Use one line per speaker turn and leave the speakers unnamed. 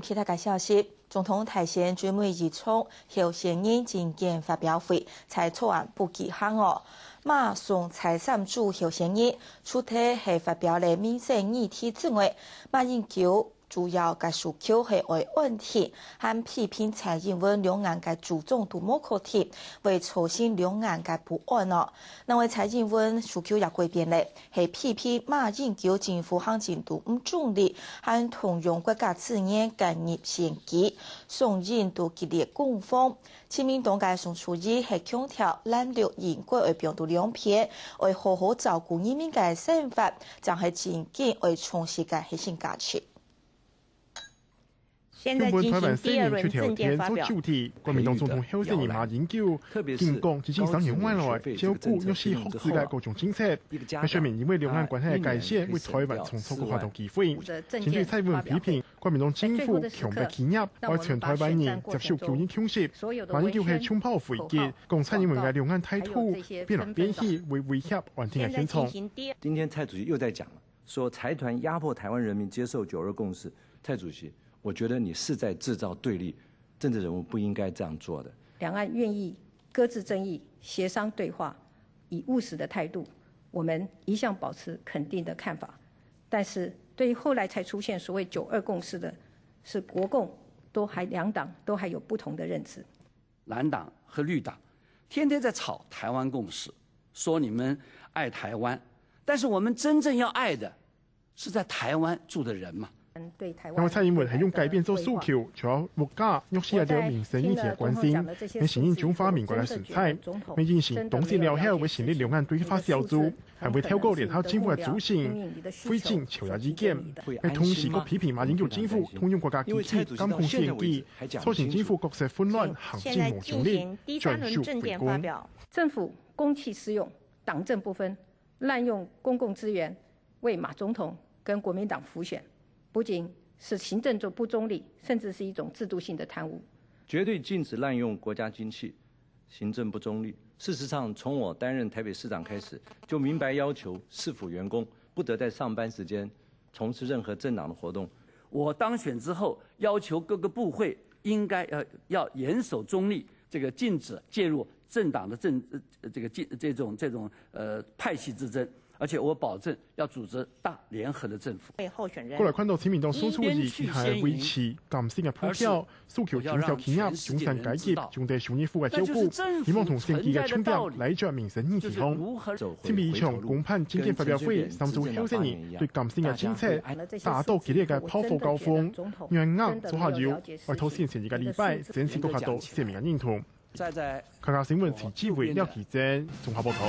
其他嘅消息，总统台前专门移冲候选人政见发表会，才草案不期限哦。马宋财产主候选人出题系发表了民生议题之外，马英九主要嘅诉求系为问题，和批评蔡英文两岸嘅主张度冇可贴，为促进两岸嘅不安哦。那为蔡英文诉求也改变咧，系批评马英九政府行政度唔中立，和同用国家资源干入选举，双印度激烈攻防。亲民党嘅宋楚瑜系强调蓝绿应该为表达两片，为好好照顾人民嘅生活，就系政见为重视嘅核心价值。
现在进行第二轮政见发表。
国民党总统候选人马英九警告，自今3年以来，照顾弱势学子嘅各种政策，喺上面因为两岸关系嘅改善，为台湾重错过活动机会。针对蔡英文批评国民党政府强迫企业为全台湾人接受教育强势，马英九係冲炮回击，讲蔡英文嘅两岸态度变来变去，为威胁稳定嘅现状。
今天蔡主席又在讲了，说财团压迫台湾人民接受9·2共识，蔡主席。我觉得你是在制造对立，政治人物不应该这样做的。
两岸愿意搁置争议，协商对话，以务实的态度，我们一向保持肯定的看法。但是对于后来才出现所谓9·2共识的，是国共两党都还有不同的认知。
蓝党和绿党天天在吵台湾共识，说你们爱台湾，但是我们真正要爱的是在台湾住的人嘛。
因為蔡英文係用改變做訴求，除咗國家弱勢嘅民生議題嘅關心，並承認中華民國嘅色彩，並進行董事了後會成立兩岸對話小組，係會透過聯合政府嘅組成，推進朝野意見。並同時，佢批評馬英九政府通用國家機器監控選舉，促成政府角色混亂，行政無條理，專屬為公。
政府公器私用，黨政不分，濫用公共資源，為馬總統跟國民黨輔選。不仅是行政不中立，甚至是一種制度性的貪污。
絕對禁止濫用國家機器，行政不中立。事實上，從我擔任台北市長開始，就明白要求市府員工不得在上班時間從事任何政黨的活動。
我當選之後，要求各個部會應該要嚴守中立，這個禁止介入政黨的這種派系之爭。而且我保證要組織大聯合的政府。
過來看到親民黨宋楚瑜係維持監視嘅普票，訴求中小企業、中產階級、中低收入戶嘅照顧，希望同選舉嘅重點來着民生議題上。前邊一場公判政見發表會，3組候選人對監視嘅政策達到激烈嘅炮火高峰，讓硬做下要為頭先前一個禮拜展示國家度鮮明嘅認同。客家新聞前機會廖記者綜合報道。